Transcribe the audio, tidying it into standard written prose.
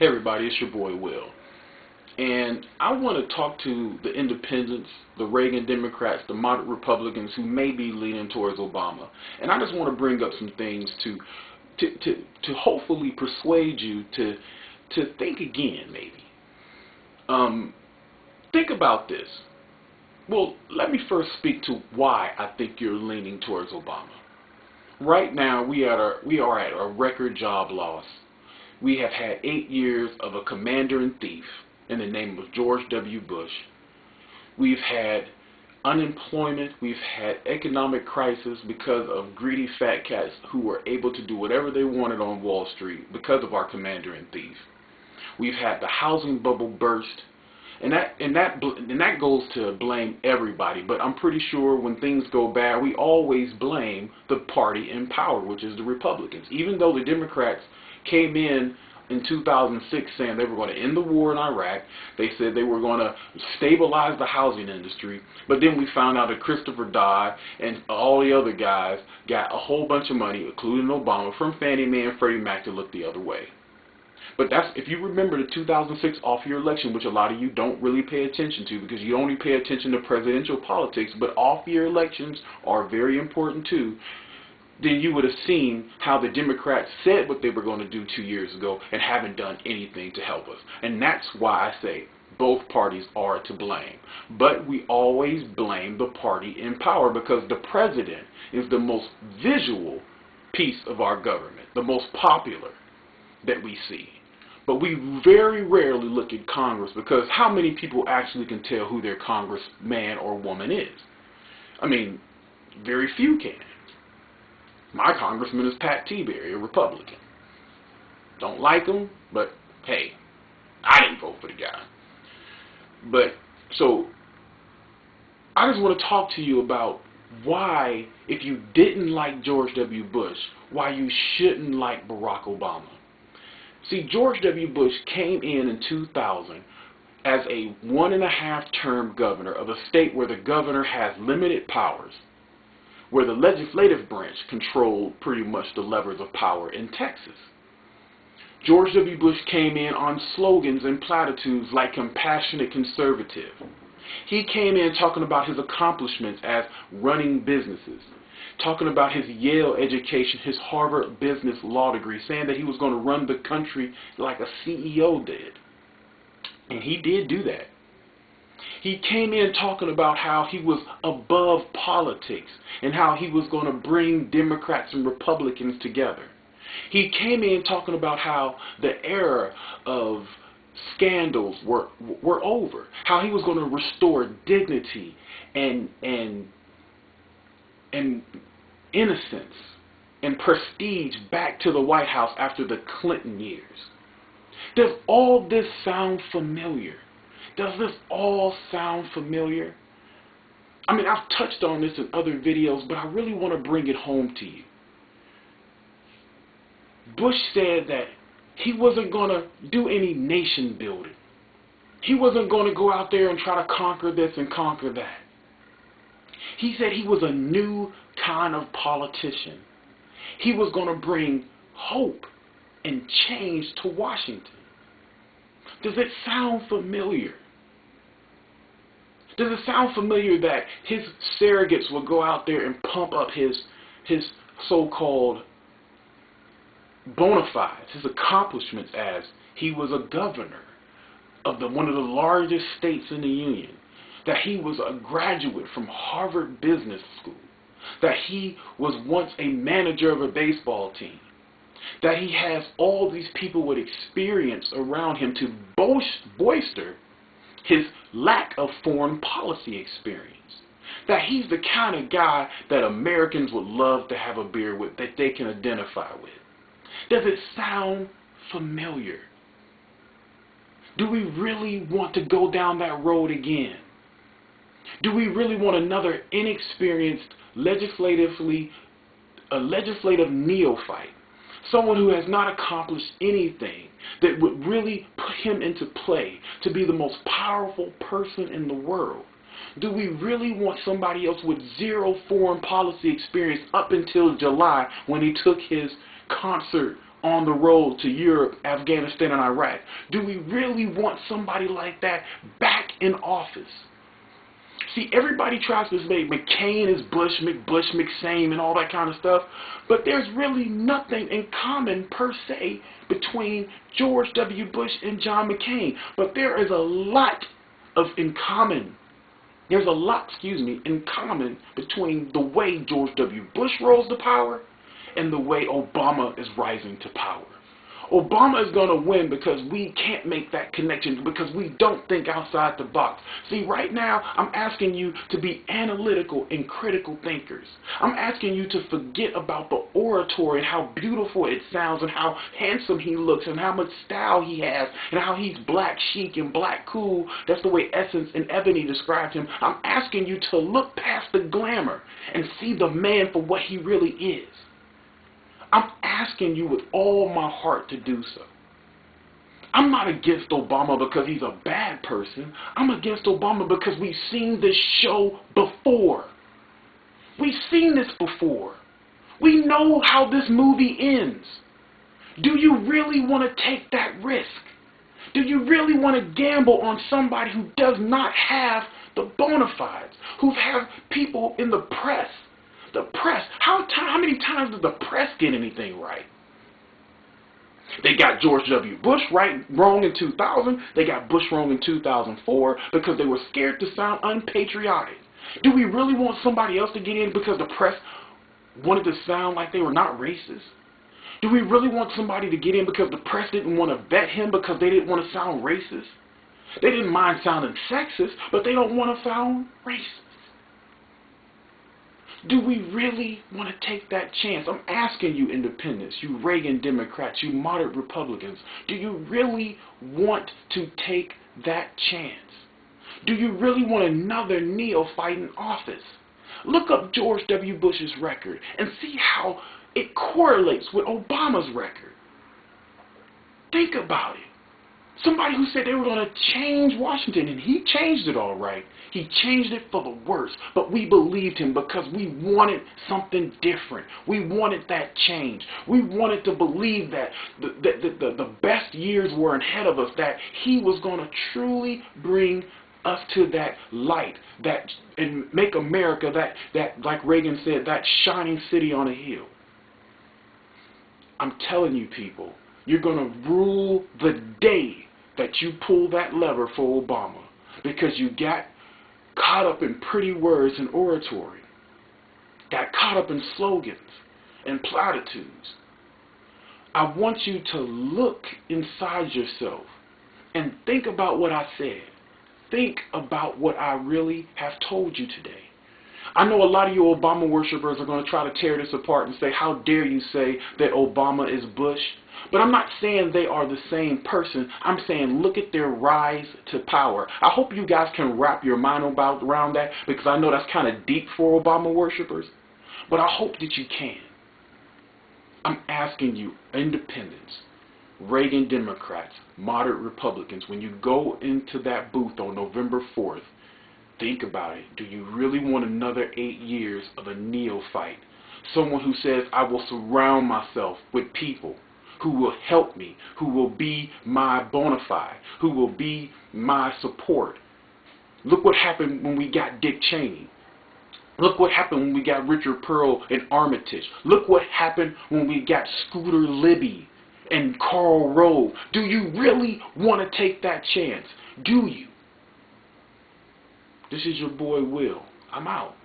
Hey everybody, it's your boy Will. And I want to talk to the independents, the Reagan Democrats, the moderate Republicans who may be leaning towards Obama. And I just want to bring up some things to hopefully persuade you to think again, maybe. Think about this. Well, let me first speak to why I think you're leaning towards Obama. Right now, we are at a record job loss. We have had 8 years of a commander-in-thief in the name of George W. Bush. We've had unemployment. We've had economic crisis because of greedy fat cats who were able to do whatever they wanted on Wall Street because of our commander-in-thief. We've had the housing bubble burst. And that goes to blame everybody. But I'm pretty sure when things go bad, we always blame the party in power, which is the Republicans. Even though the Democrats came in 2006 saying they were going to end the war in Iraq, they said they were going to stabilize the housing industry, but then we found out that Christopher Dodd and all the other guys got a whole bunch of money, including Obama, from Fannie Mae and Freddie Mac to look the other way. But that's, if you remember the 2006 off-year election, which a lot of you don't really pay attention to because you only pay attention to presidential politics, but off-year elections are very important too, then you would have seen how the Democrats said what they were going to do 2 years ago and haven't done anything to help us. And that's why I say both parties are to blame. But we always blame the party in power because the president is the most visual piece of our government, the most popular that we see. But we very rarely look at Congress because how many people actually can tell who their congressman or woman is? I mean, very few can. My congressman is Pat Tiberi, a Republican. Don't like him, but hey, I didn't vote for the guy. But, so, I just want to talk to you about why, if you didn't like George W. Bush, why you shouldn't like Barack Obama. See, George W. Bush came in 2000 as a 1.5-term governor of a state where the governor has limited powers, where the legislative branch controlled pretty much the levers of power in Texas. George W. Bush came in on slogans and platitudes like compassionate conservative. He came in talking about his accomplishments as running businesses, talking about his Yale education, his Harvard business law degree, saying that he was going to run the country like a CEO did. And he did do that. He came in talking about how he was above politics and how he was going to bring Democrats and Republicans together. He came in talking about how the era of scandals were over, how he was going to restore dignity and innocence and prestige back to the White House after the Clinton years. Does all this sound familiar? Does this all sound familiar? I mean, I've touched on this in other videos, but I really want to bring it home to you. Bush said that he wasn't going to do any nation building. He wasn't going to go out there and try to conquer this and conquer that. He said he was a new kind of politician. He was going to bring hope and change to Washington. Does it sound familiar? Does it sound familiar that his surrogates would go out there and pump up his so-called bona fides, his accomplishments as he was a governor of one of the largest states in the Union, that he was a graduate from Harvard Business School, that he was once a manager of a baseball team, that he has all these people with experience around him to bolster his lack of foreign policy experience, that he's the kind of guy that Americans would love to have a beer with, that they can identify with. Does it sound familiar? Do we really want to go down that road again? Do we really want another inexperienced legislative neophyte, someone who has not accomplished anything that would really put him into play to be the most powerful person in the world? Do we really want somebody else with zero foreign policy experience up until July when he took his concert on the road to Europe, Afghanistan, and Iraq? Do we really want somebody like that back in office? See, everybody tries to say McCain is Bush, McBush, McSame, and all that kind of stuff, but there's really nothing in common per se between George W. Bush and John McCain. But there is a lot in common. There's a lot, in common between the way George W. Bush rose to power and the way Obama is rising to power. Obama is going to win because we can't make that connection, because we don't think outside the box. See, right now, I'm asking you to be analytical and critical thinkers. I'm asking you to forget about the oratory and how beautiful it sounds and how handsome he looks and how much style he has and how he's black chic and black cool. That's the way Essence and Ebony described him. I'm asking you to look past the glamour and see the man for what he really is. I'm asking you with all my heart to do so. I'm not against Obama because he's a bad person. I'm against Obama because we've seen this show before. We've seen this before. We know how this movie ends. Do you really want to take that risk? Do you really want to gamble on somebody who does not have the bona fides, who have people in the press? The press. How many times does the press get anything right? They got George W. Bush wrong in 2000. They got Bush wrong in 2004 because they were scared to sound unpatriotic. Do we really want somebody else to get in because the press wanted to sound like they were not racist? Do we really want somebody to get in because the press didn't want to vet him because they didn't want to sound racist? They didn't mind sounding sexist, but they don't want to sound racist. Do we really want to take that chance? I'm asking you independents, you Reagan Democrats, you moderate Republicans, do you really want to take that chance? Do you really want another neophyte in office? Look up George W. Bush's record and see how it correlates with Obama's record. Think about it. Somebody who said they were going to change Washington, and he changed it all right. He changed it for the worse, but we believed him because we wanted something different. We wanted that change. We wanted to believe that the best years were ahead of us, that he was going to truly bring us to that light, and make America that, like Reagan said, that shining city on a hill. I'm telling you, people, you're going to rule the day that you pull that lever for Obama, because you got caught up in pretty words and oratory, got caught up in slogans and platitudes. I want you to look inside yourself and think about what I said. Think about what I really have told you today. I know a lot of you Obama worshipers are going to try to tear this apart and say, how dare you say that Obama is Bush? But I'm not saying they are the same person. I'm saying look at their rise to power. I hope you guys can wrap your mind around that, because I know that's kind of deep for Obama worshipers. But I hope that you can. I'm asking you, independents, Reagan Democrats, moderate Republicans, when you go into that booth on November 4th, think about it. Do you really want another 8 years of a neophyte? Someone who says, I will surround myself with people who will help me, who will be my bona fide, who will be my support. Look what happened when we got Dick Cheney. Look what happened when we got Richard Pearl and Armitage. Look what happened when we got Scooter Libby and Karl Rove. Do you really want to take that chance? Do you? This is your boy Will. I'm out.